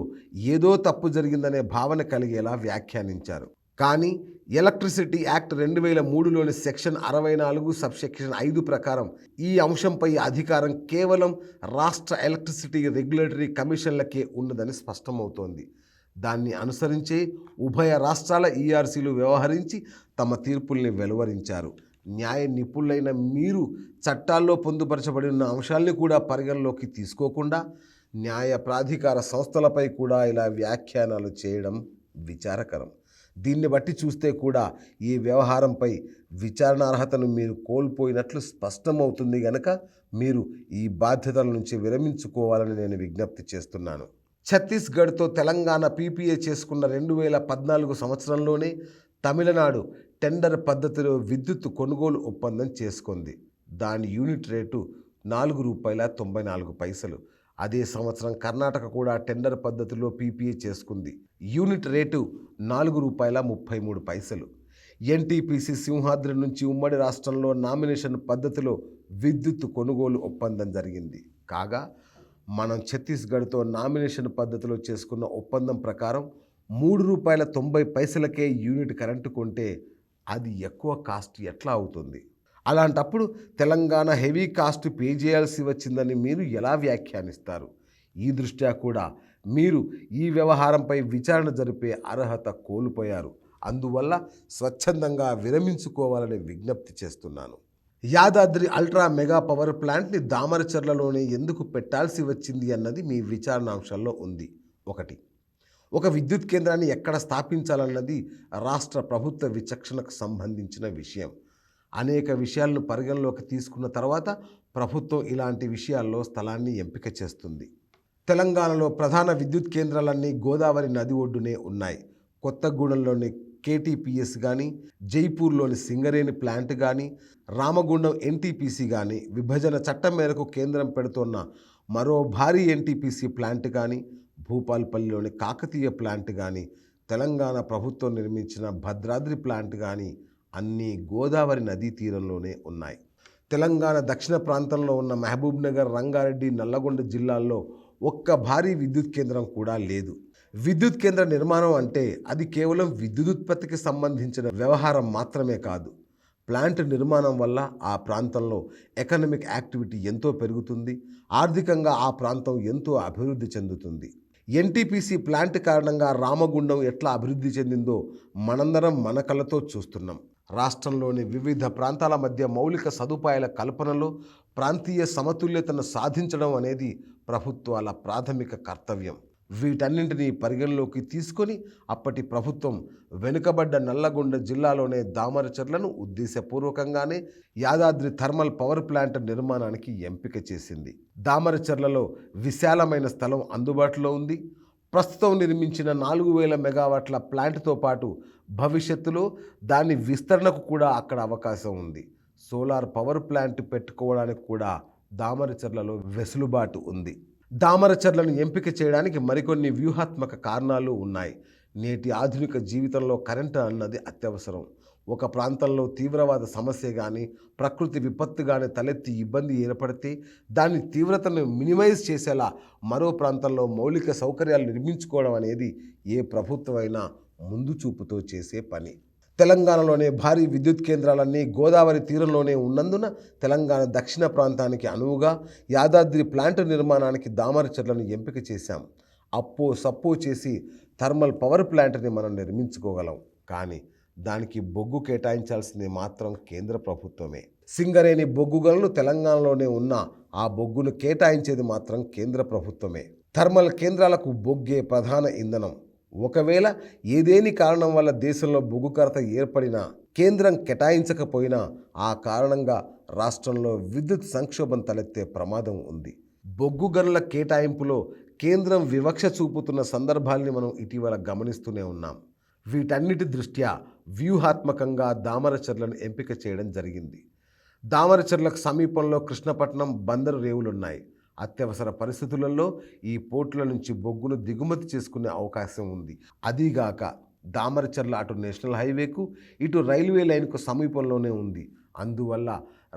ఏదో తప్పు జరిగిందనే భావన కలిగేలా వ్యాఖ్యానించారు. కానీ ఎలక్ట్రిసిటీ యాక్ట్ 2003లోని సెక్షన్ 64 సబ్సెక్షన్ 5 ప్రకారం ఈ అంశంపై అధికారం కేవలం రాష్ట్ర ఎలక్ట్రిసిటీ రెగ్యులేటరీ కమిషన్లకే ఉన్నదని స్పష్టమవుతోంది. దాన్ని అనుసరించే ఉభయ రాష్ట్రాల ఈఆర్సీలు వ్యవహరించి తమ తీర్పుల్ని వెలువరించారు. న్యాయ నిపుణులైన మీరు చట్టాల్లో పొందుపరచబడిన అంశాల్ని కూడా పరిగణలోకి తీసుకోకుండా న్యాయ ప్రాధికార సంస్థలపై కూడా ఇలా వ్యాఖ్యానాలు చేయడం విచారకరం. దీన్ని బట్టి చూస్తే కూడా ఈ వ్యవహారంపై విచారణార్హతను మీరు కోల్పోయినట్లు స్పష్టమవుతుంది గనక మీరు ఈ బాధ్యతల నుంచి విరమించుకోవాలని నేను విజ్ఞప్తి చేస్తున్నాను. ఛత్తీస్గఢ్తో తెలంగాణ పీపీఏ చేసుకున్న 2014 సంవత్సరంలోనే తమిళనాడు టెండర్ పద్ధతిలో విద్యుత్ కొనుగోలు ఒప్పందం చేసుకుంది. దాని యూనిట్ రేటు ₹4.94. అదే సంవత్సరం కర్ణాటక కూడా టెండర్ పద్ధతిలో పీపీఏ చేసుకుంది. Unit rate ₹4.33. ఎన్టీపీసీ సింహాద్రి నుంచి ఉమ్మడి రాష్ట్రంలో నామినేషన్ పద్ధతిలో విద్యుత్ కొనుగోలు ఒప్పందం జరిగింది. కాగా మనం ఛత్తీస్గఢ్తో నామినేషన్ పద్ధతిలో చేసుకున్న ఒప్పందం ప్రకారం ₹3.90కే యూనిట్ కరెంటు కొంటే అది ఎక్కువ కాస్ట్ ఎట్లా అవుతుంది? అలాంటప్పుడు తెలంగాణ హెవీ కాస్ట్ పే చేయాల్సి వచ్చిందని మీరు ఎలా వ్యాఖ్యానిస్తారు? ఈ దృష్ట్యా కూడా మీరు ఈ వ్యవహారంపై విచారణ జరిపే అర్హత కోల్పోయారు. అందువల్ల స్వచ్ఛందంగా విరమించుకోవాలని విజ్ఞప్తి చేస్తున్నాను. యాదాద్రి అల్ట్రా మెగా పవర్ ప్లాంట్ని దామరచర్లలోనే ఎందుకు పెట్టాల్సి వచ్చింది అన్నది మీ విచారణాంశాల్లో ఉంది. ఒక విద్యుత్ కేంద్రాన్ని ఎక్కడ స్థాపించాలన్నది రాష్ట్ర ప్రభుత్వ విచక్షణకు సంబంధించిన విషయం. అనేక విషయాలను పరిగణలోకి తీసుకున్న తర్వాత ప్రభుత్వం ఇలాంటి విషయాల్లో స్థలాన్ని ఎంపిక చేస్తుంది. తెలంగాణలో ప్రధాన విద్యుత్ కేంద్రాలన్నీ గోదావరి నది ఒడ్డునే ఉన్నాయి. కొత్తగూడెంలోని కేటీపీఎస్ కానీ, జైపూర్లోని సింగరేణి ప్లాంట్ కానీ, రామగుండం ఎన్టీపీసీ కానీ, విభజన చట్టం మేరకు కేంద్రం పెడుతోన్న మరో భారీ ఎన్టీపీసీ ప్లాంట్ కానీ, భూపాల్పల్లిలోని కాకతీయ ప్లాంట్ కానీ, తెలంగాణ ప్రభుత్వం నిర్మించిన భద్రాద్రి ప్లాంట్ కానీ అన్నీ గోదావరి నదీ తీరంలోనే ఉన్నాయి. తెలంగాణ దక్షిణ ప్రాంతంలో ఉన్న మహబూబ్నగర్, రంగారెడ్డి, నల్లగొండ జిల్లాల్లో ఒక్క భారీ విద్యుత్ కేంద్రం కూడా లేదు. విద్యుత్ కేంద్ర నిర్మాణం అంటే అది కేవలం విద్యుదుత్పత్తికి సంబంధించిన వ్యవహారం మాత్రమే కాదు. ప్లాంట్ నిర్మాణం వల్ల ఆ ప్రాంతంలో ఎకనామిక్ యాక్టివిటీ ఎంతో పెరుగుతుంది. ఆర్థికంగా ఆ ప్రాంతం ఎంతో అభివృద్ధి చెందుతుంది. ఎన్టీపీసీ ప్లాంట్ కారణంగా రామగుండం ఎట్లా అభివృద్ధి చెందిందో మనందరం మన కళ్ళతో చూస్తున్నాం. రాష్ట్రంలోని వివిధ ప్రాంతాల మధ్య మౌలిక సదుపాయాల కల్పనలో ప్రాంతీయ సమతుల్యతను సాధించడం అనేది ప్రభుత్వాల ప్రాథమిక కర్తవ్యం. వీటన్నింటినీ పరిగణలోకి తీసుకొని అప్పటి ప్రభుత్వం వెనుకబడ్డ నల్లగొండ జిల్లాలోనే దామరచర్లను ఉద్దేశపూర్వకంగానే యాదాద్రి థర్మల్ పవర్ ప్లాంట్ నిర్మాణానికి ఎంపిక చేసింది. దామరచర్లలో విశాలమైన స్థలం అందుబాటులో ఉంది. ప్రస్తుతం నిర్మించిన 4000 మెగావాట్ల ప్లాంట్తో పాటు భవిష్యత్తులో దాని విస్తరణకు కూడా అక్కడ అవకాశం ఉంది. సోలార్ పవర్ ప్లాంట్ పెట్టుకోవడానికి కూడా దామరచర్లలో వెసులుబాటు ఉంది. దామరచర్లను ఎంపిక చేయడానికి మరికొన్ని వ్యూహాత్మక కారణాలు ఉన్నాయి. నేటి ఆధునిక జీవితంలో కరెంటు అన్నది అత్యవసరం. ఒక ప్రాంతంలో తీవ్రవాద సమస్య కానీ, ప్రకృతి విపత్తు కానీ తలెత్తి ఇబ్బంది ఏర్పడితే దాని తీవ్రతను మినిమైజ్ చేసేలా మరో ప్రాంతంలో మౌలిక సౌకర్యాలు నిర్మించుకోవడం అనేది ఏ ప్రభుత్వమైనా ముందు చూపుతో చేసే పని. తెలంగాణలోనే భారీ విద్యుత్ కేంద్రాలన్నీ గోదావరి తీరంలోనే ఉన్నందున తెలంగాణ దక్షిణ ప్రాంతానికి అనువుగా యాదాద్రి ప్లాంట్ నిర్మాణానికి దామరచర్లను ఎంపిక చేశాం. అప్పో సప్పో చేసి థర్మల్ పవర్ ప్లాంట్ని మనం నిర్మించుకోగలం. కానీ దానికి బొగ్గు కేటాయించాల్సింది మాత్రం కేంద్ర ప్రభుత్వమే. సింగరేణి బొగ్గు గనులు తెలంగాణలోనే ఉన్న ఆ బొగ్గును కేటాయించేది మాత్రం కేంద్ర ప్రభుత్వమే. థర్మల్ కేంద్రాలకు బొగ్గే ప్రధాన ఇంధనం. ఒకవేళ ఏదేని కారణం వల్ల దేశంలో బొగ్గు కొరత ఏర్పడినా, కేంద్రం కేటాయించకపోయినా ఆ కారణంగా రాష్ట్రంలో విద్యుత్ సంక్షోభం తలెత్తే ప్రమాదం ఉంది. బొగ్గు గనుల కేటాయింపులో కేంద్రం వివక్ష చూపుతున్న సందర్భాల్ని మనం ఇటీవల గమనిస్తూనే ఉన్నాం. వీటన్నిటి దృష్ట్యా వ్యూహాత్మకంగా దామరచర్లను ఎంపిక చేయడం జరిగింది. దామరచర్లకు సమీపంలో కృష్ణపట్నం బందరు రేవులున్నాయి. అత్యవసర పరిస్థితులలో ఈ పోర్టుల నుంచి బొగ్గును దిగుమతి చేసుకునే అవకాశం ఉంది. అదీగాక దామరచర్ల అటు నేషనల్ హైవేకు, ఇటు రైల్వే లైన్కు సమీపంలోనే ఉంది. అందువల్ల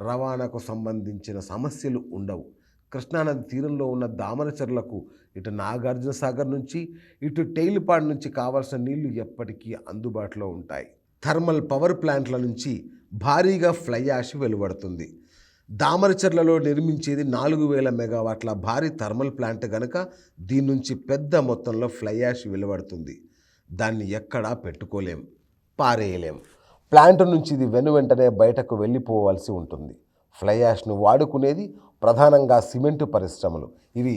రవాణాకు సంబంధించిన సమస్యలు ఉండవు. కృష్ణానది తీరంలో ఉన్న దామరచర్లకు ఇటు నాగార్జున సాగర్ నుంచి, ఇటు టెయిల్పాండ్ నుంచి కావాల్సిన నీళ్లు ఎప్పటికీ అందుబాటులో ఉంటాయి. థర్మల్ పవర్ ప్లాంట్ల నుంచి భారీగా ఫ్లై యాష్ వెలువడుతుంది. దామరచర్లలో నిర్మించేది 4000 మెగావాట్ల భారీ థర్మల్ ప్లాంట్ గనక దీని నుంచి పెద్ద మొత్తంలో ఫ్లై యాష్ వెలువడుతుంది. దాన్ని ఎక్కడా పెట్టుకోలేం, పారేయలేం. ప్లాంట్ నుంచి ఇది వెనువెంటనే బయటకు వెళ్ళిపోవాల్సి ఉంటుంది. ఫ్లై యాష్ను వాడుకునేది ప్రధానంగా సిమెంటు పరిశ్రమలు. ఇవి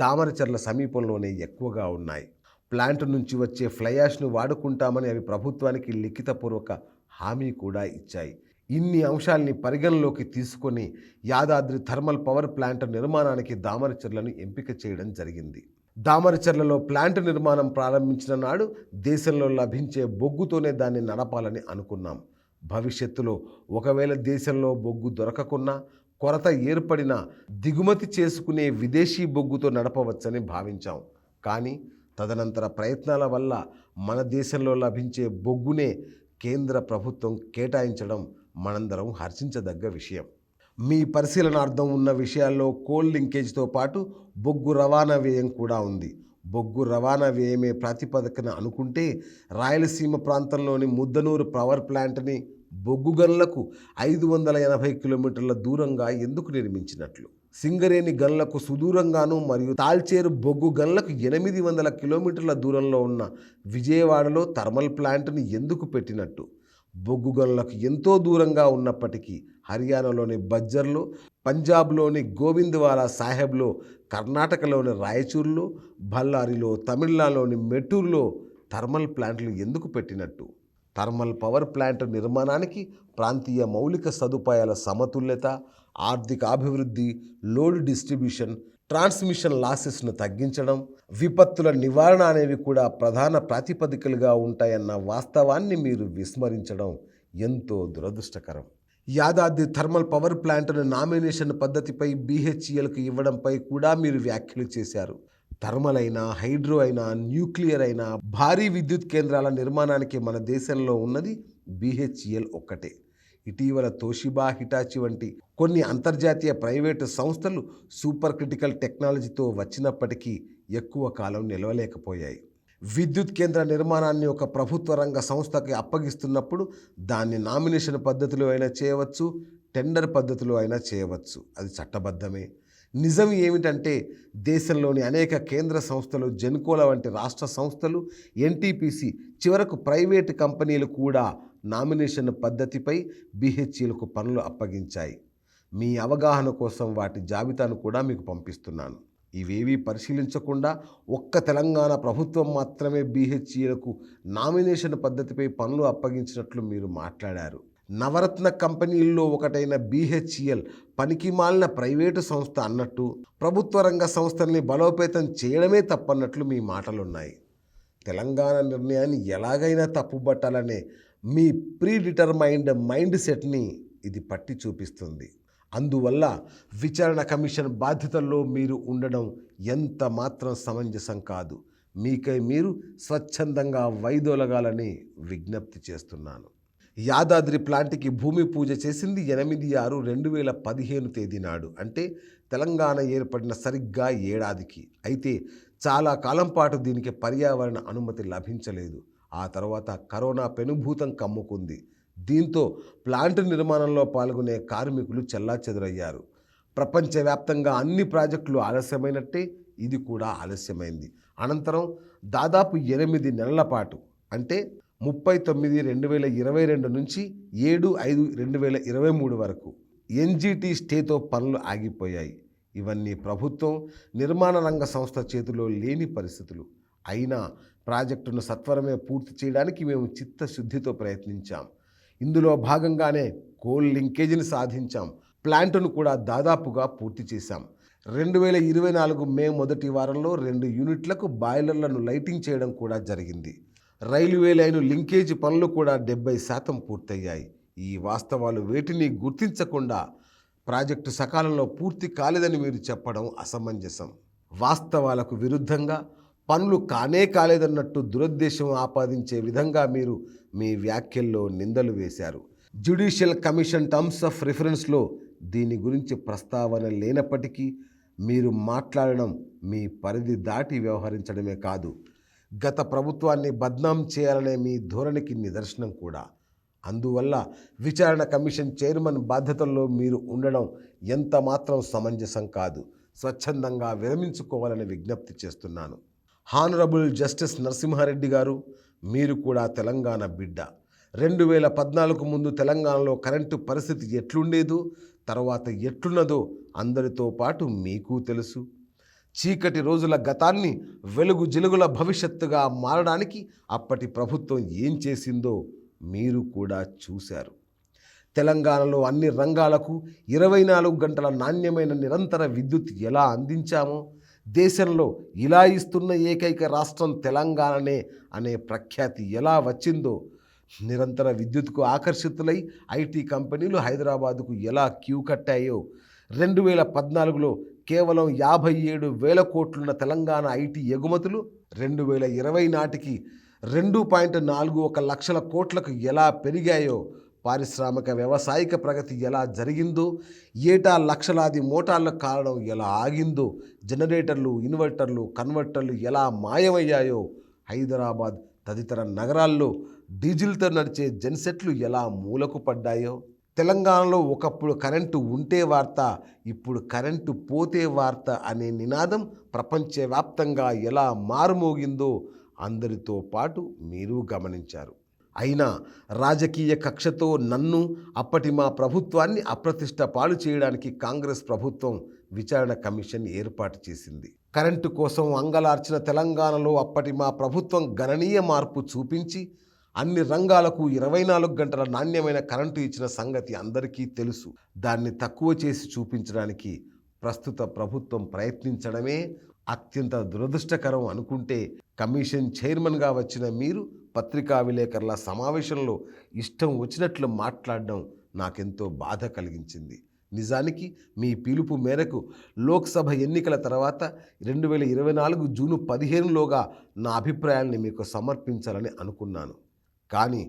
దామరచర్ల సమీపంలోనే ఎక్కువగా ఉన్నాయి. ప్లాంట్ నుంచి వచ్చే ఫ్లై యాష్ను వాడుకుంటామని అవి ప్రభుత్వానికి లిఖితపూర్వక హామీ కూడా ఇచ్చాయి. ఇన్ని అంశాల్ని పరిగణలోకి తీసుకొని యాదాద్రి థర్మల్ పవర్ ప్లాంట్ నిర్మాణానికి దామరచర్లను ఎంపిక చేయడం జరిగింది. దామరచర్లలో ప్లాంట్ నిర్మాణం ప్రారంభించిన నాడు దేశంలో లభించే బొగ్గుతోనే దాన్ని నడపాలని అనుకున్నాం. భవిష్యత్తులో ఒకవేళ దేశంలో బొగ్గు దొరకకున్నా, కొరత ఏర్పడినా దిగుమతి చేసుకునే విదేశీ బొగ్గుతో నడపవచ్చని భావించాం. కానీ తదనంతర ప్రయత్నాల వల్ల మన దేశంలో లభించే బొగ్గునే కేంద్ర ప్రభుత్వం కేటాయించడం మనందరం హర్షించదగ్గ విషయం. మీ పరిశీలనార్థం ఉన్న విషయాల్లో కోల్ లింకేజ్తో పాటు బొగ్గు రవాణా వ్యయం కూడా ఉంది. బొగ్గు రవాణా వ్యయమే ప్రాతిపదికన అనుకుంటే రాయలసీమ ప్రాంతంలోని ముద్దనూరు పవర్ ప్లాంట్ని బొగ్గు గనులకు 580 కిలోమీటర్ల దూరంగా ఎందుకు నిర్మించినట్లు, సింగరేణి గనులకు సుదూరంగాను మరియు తాల్చేరు బొగ్గు గనులకు 800 కిలోమీటర్ల దూరంలో ఉన్న విజయవాడలో థర్మల్ ప్లాంట్ని ఎందుకు పెట్టినట్టు, బొగ్గు గనులకు ఎంతో దూరంగా ఉన్నప్పటికీ హర్యానాలోని బజ్జర్లో, పంజాబ్లోని గోవిందవాలా సాహెబ్లో, కర్ణాటకలోని రాయచూర్లో, బళ్ళారిలో, తమిళనాడులోని మెట్టూరులో థర్మల్ ప్లాంట్లు ఎందుకు పెట్టినట్టు. థర్మల్ పవర్ ప్లాంట్ నిర్మాణానికి ప్రాంతీయ మౌలిక సదుపాయాల సమతుల్యత, ఆర్థిక అభివృద్ధి, లోడ్ డిస్ట్రిబ్యూషన్, ట్రాన్స్మిషన్ లాసెస్ను తగ్గించడం, విపత్తుల నివారణ అనేవి కూడా ప్రధాన ప్రాతిపదికలుగా ఉంటాయన్న వాస్తవాన్ని మీరు విస్మరించడం ఎంతో దురదృష్టకరం. యాదాద్రి థర్మల్ పవర్ ప్లాంట్ను నామినేషన్ పద్ధతిపై బీహెచ్ఈఎల్కు ఇవ్వడంపై కూడా మీరు వ్యాఖ్యలు చేశారు. థర్మల్ అయినా, హైడ్రో అయినా, న్యూక్లియర్ అయినా భారీ విద్యుత్ కేంద్రాల నిర్మాణానికి మన దేశంలో ఉన్నది బీహెచ్ఈఎల్ ఒక్కటే. ఇటీవల తోషిబా, హిటాచి వంటి కొన్ని అంతర్జాతీయ ప్రైవేటు సంస్థలు సూపర్ క్రిటికల్ టెక్నాలజీతో వచ్చినప్పటికీ ఎక్కువ కాలం నిలవలేకపోయాయి. విద్యుత్ కేంద్ర నిర్మాణాన్ని ఒక ప్రభుత్వ రంగ సంస్థకి అప్పగిస్తున్నప్పుడు దాన్ని నామినేషన్ పద్ధతిలో అయినా చేయవచ్చు, టెండర్ పద్ధతిలో అయినా చేయవచ్చు. అది చట్టబద్ధమే. నిజం ఏమిటంటే దేశంలోని అనేక కేంద్ర సంస్థలు, జెన్కోల వంటి రాష్ట్ర సంస్థలు, ఎన్టీపీసీ, చివరకు ప్రైవేటు కంపెనీలు కూడా నామినేషన్ పద్ధతిపై బీహెచ్ఈలకు పనులు అప్పగించాయి. మీ అవగాహన కోసం వాటి జాబితాను కూడా మీకు పంపిస్తున్నాను. ఇవేవీ పరిశీలించకుండా ఒక్క తెలంగాణ ప్రభుత్వం మాత్రమే బీహెచ్ఈలకు నామినేషన్ పద్ధతిపై పనులు అప్పగించినట్లు మీరు మాట్లాడారు. నవరత్న కంపెనీల్లో ఒకటైన బీహెచ్ఈఎల్ పనికిమాలిన ప్రైవేటు సంస్థ అన్నట్టు, ప్రభుత్వ రంగ సంస్థల్ని బలోపేతం చేయడమే తప్పన్నట్లు మీ మాటలున్నాయి. తెలంగాణ నిర్ణయాన్ని ఎలాగైనా తప్పుబట్టాలనే మీ ప్రీడిటర్మైండ్ మైండ్ సెట్ని ఇది పట్టి చూపిస్తుంది. అందువల్ల విచారణ కమిషన్ బాధ్యతల్లో మీరు ఉండడం ఎంత మాత్రం సమంజసం కాదు. మీకై మీరు స్వచ్ఛందంగా వైదొలగాలని విజ్ఞప్తి చేస్తున్నాను. యాదాద్రి ప్లాంట్కి భూమి పూజ చేసింది 8/6/2015 తేదీ నాడు, అంటే తెలంగాణ ఏర్పడిన సరిగ్గా ఏడాదికి. అయితే చాలా కాలం పాటు దీనికి పర్యావరణ అనుమతి లభించలేదు. ఆ తర్వాత కరోనా పెనుభూతం కమ్ముకుంది. దీంతో ప్లాంట్ నిర్మాణంలో పాల్గొనే కార్మికులు చెల్లాచెదురయ్యారు. ప్రపంచవ్యాప్తంగా అన్ని ప్రాజెక్టులు ఆలస్యమైనట్టే ఇది కూడా ఆలస్యమైంది. అనంతరం దాదాపు 8 నెలల పాటు, అంటే 30/9/2022 నుంచి 7/5/2023 వరకు ఎన్జీటీ స్టేతో పనులు ఆగిపోయాయి. ఇవన్నీ ప్రభుత్వం, నిర్మాణ రంగ సంస్థ చేతిలో లేని పరిస్థితులు. అయినా ప్రాజెక్టును సత్వరమే పూర్తి చేయడానికి మేము చిత్తశుద్ధితో ప్రయత్నించాం. ఇందులో భాగంగానే కోల్ లింకేజీని సాధించాం. ప్లాంటును కూడా దాదాపుగా పూర్తి చేశాం. 2024 మే మొదటి వారంలో 2 యూనిట్లకు బాయిలర్లను లైటింగ్ చేయడం కూడా జరిగింది. రైల్వే లైను లింకేజీ పనులు కూడా 70% పూర్తయ్యాయి. ఈ వాస్తవాలు వేటిని గుర్తించకుండా ప్రాజెక్టు సకాలంలో పూర్తి కాలేదని మీరు చెప్పడం అసమంజసం. వాస్తవాలకు విరుద్ధంగా పనులు కాలేదన్నట్టు దురుద్దేశం ఆపాదించే విధంగా మీరు మీ వ్యాఖ్యల్లో నిందలు వేశారు. జ్యుడిషియల్ కమిషన్ టర్మ్స్ ఆఫ్ రిఫరెన్స్లో దీని గురించి ప్రస్తావన లేనప్పటికీ మీరు మాట్లాడడం మీ పరిధి దాటి వ్యవహరించడమే కాదు, గత ప్రభుత్వాన్ని బద్నాం చేయాలనే మీ ధోరణికి నిదర్శనం కూడా. అందువల్ల విచారణ కమిషన్ చైర్మన్ బాధ్యతల్లో మీరు ఉండడం ఎంత మాత్రం సమంజసం కాదు. స్వచ్ఛందంగా విరమించుకోవాలని విజ్ఞప్తి చేస్తున్నాను. హానరబుల్ జస్టిస్ నరసింహారెడ్డి గారు, మీరు కూడా తెలంగాణ బిడ్డ. 2014 ముందు తెలంగాణలో కరెంటు పరిస్థితి ఎట్లుండేదో, తర్వాత ఎట్లున్నదో అందరితో పాటు మీకు తెలుసు. చీకటి రోజుల గతాన్ని వెలుగు జిలుగుల భవిష్యత్తుగా మారడానికి అప్పటి ప్రభుత్వం ఏం చేసిందో మీరు కూడా చూశారు. తెలంగాణలో అన్ని రంగాలకు 24 గంటల నాణ్యమైన నిరంతర విద్యుత్ ఎలా అందించామో, దేశంలో ఇలా ఇస్తున్న ఏకైక రాష్ట్రం తెలంగాణనే అనే ప్రఖ్యాతి ఎలా వచ్చిందో, నిరంతర విద్యుత్కు ఆకర్షితులై ఐటీ కంపెనీలు హైదరాబాదుకు ఎలా క్యూ కట్టాయో, 2014లో కేవలం 57,000 కోట్లున్న తెలంగాణ ఐటీ ఎగుమతులు 2020 నాటికి 2.41 లక్షల కోట్లకు ఎలా పెరిగాయో, పారిశ్రామిక వ్యవసాయిక ప్రగతి ఎలా జరిగిందో, ఏటా లక్షలాది మోటార్ల కారణం ఎలా ఆగిందో, జనరేటర్లు, ఇన్వర్టర్లు, కన్వర్టర్లు ఎలా మాయమయ్యాయో, హైదరాబాద్ తదితర నగరాల్లో డీజిల్తో నడిచే జెన్సెట్లు ఎలా మూలకు పడ్డాయో, తెలంగాణలో ఒకప్పుడు కరెంటు ఉంటే వార్త, ఇప్పుడు కరెంటు పోతే వార్త అనే నినాదం ప్రపంచవ్యాప్తంగా ఎలా మారుమోగిందో అందరితో పాటు మీరు గమనించారు. అయినా రాజకీయ కక్షతో నన్ను, అప్పటి మా ప్రభుత్వాన్ని అప్రతిష్ట పాలు చేయడానికి కాంగ్రెస్ ప్రభుత్వం విచారణ కమిషన్ ఏర్పాటు చేసింది. కరెంటు కోసం అంగలార్చిన తెలంగాణలో అప్పటి మా ప్రభుత్వం గణనీయ మార్పు చూపించి అన్ని రంగాలకు 24 గంటల నాణ్యమైన కరెంటు ఇచ్చిన సంగతి అందరికీ తెలుసు. దాన్ని తక్కువ చేసి చూపించడానికి ప్రస్తుత ప్రభుత్వం ప్రయత్నించడమే అత్యంత దురదృష్టకరం అనుకుంటే, కమిషన్ చైర్మన్గా వచ్చిన మీరు పత్రికా విలేకరుల సమావేశంలో ఇష్టం వచ్చినట్లు మాట్లాడడం నాకెంతో బాధ కలిగించింది. నిజానికి మీ పిలుపు మేరకు లోక్సభ ఎన్నికల తర్వాత 2024 జూన్ 15లోగా నా అభిప్రాయాల్ని మీకు సమర్పించాలని అనుకున్నాను. కానీ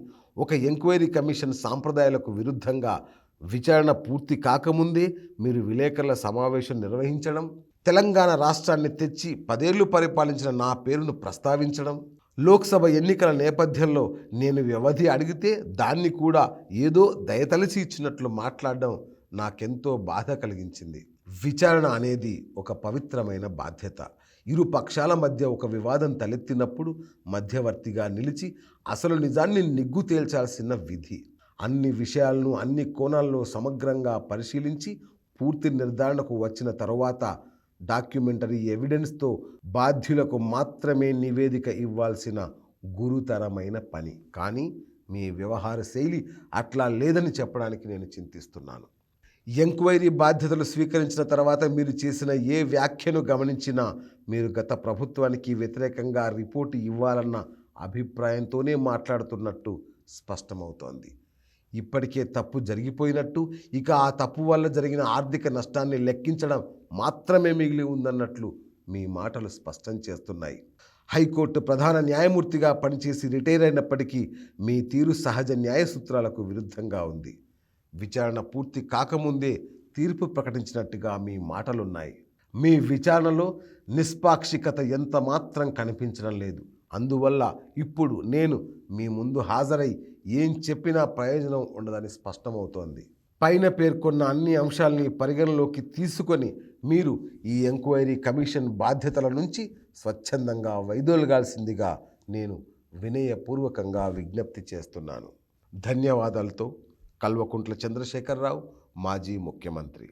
ఒక ఎంక్వైరీ కమిషన్ సాంప్రదాయాలకు విరుద్ధంగా విచారణ పూర్తి కాకముందే మీరు విలేకరుల సమావేశం నిర్వహించడం, తెలంగాణ రాష్ట్రాన్ని తెచ్చి 10 ఏళ్లు పరిపాలించిన నా పేరును ప్రస్తావించడం, లోక్సభ ఎన్నికల నేపథ్యంలో నేను వ్యవధి అడిగితే దాన్ని కూడా ఏదో దయతలిచి ఇచ్చినట్లు మాట్లాడడం నాకెంతో బాధ కలిగించింది. విచారణ అనేది ఒక పవిత్రమైన బాధ్యత. ఇరు పక్షాల మధ్య ఒక వివాదం తలెత్తినప్పుడు మధ్యవర్తిగా నిలిచి అసలు నిజాన్ని నిగ్గు తేల్చాల్సిన విధి. అన్ని విషయాలను అన్ని కోణాల్లో సమగ్రంగా పరిశీలించి పూర్తి నిర్ధారణకు వచ్చిన తరువాత డాక్యుమెంటరీ ఎవిడెన్స్తో బాధ్యులకు మాత్రమే నివేదిక ఇవ్వాల్సిన గురుతరమైన పని. కానీ మీ వ్యవహార శైలి అట్లా లేదని చెప్పడానికి నేను చింతిస్తున్నాను. ఎంక్వైరీ బాధ్యతలు స్వీకరించిన తర్వాత మీరు చేసిన ఏ వ్యాఖ్యను గమనించినా మీరు గత ప్రభుత్వానికి వ్యతిరేకంగా రిపోర్టు ఇవ్వాలన్న అభిప్రాయంతోనే మాట్లాడుతున్నట్టు స్పష్టమవుతోంది. ఇప్పటికే తప్పు జరిగిపోయినట్టు, ఇక ఆ తప్పు వల్ల జరిగిన ఆర్థిక నష్టాన్ని లెక్కించడం మాత్రమే మిగిలి ఉందన్నట్లు మీ మాటలు స్పష్టం చేస్తున్నాయి. హైకోర్టు ప్రధాన న్యాయమూర్తిగా పనిచేసి రిటైర్ అయినప్పటికీ మీ తీరు సహజ న్యాయ సూత్రాలకు విరుద్ధంగా ఉంది. విచారణ పూర్తి కాకముందే తీర్పు ప్రకటించినట్టుగా మీ మాటలున్నాయి. మీ విచారణలో నిష్పాక్షికత ఎంత మాత్రం కనిపించడం లేదు. అందువల్ల ఇప్పుడు నేను మీ ముందు హాజరై ఏం చెప్పినా ప్రయోజనం ఉండదని స్పష్టమవుతోంది. పైన పేర్కొన్న అన్ని అంశాలని పరిగణలోకి తీసుకొని మీరు ఈ ఎంక్వైరీ కమిషన్ బాధ్యతల నుంచి స్వచ్ఛందంగా వైదొలగాల్సిందిగా నేను వినయపూర్వకంగా విజ్ఞప్తి చేస్తున్నాను. ధన్యవాదాలతో కల్వకుంట్ల చంద్రశేఖరరావు, మాజీ ముఖ్యమంత్రి.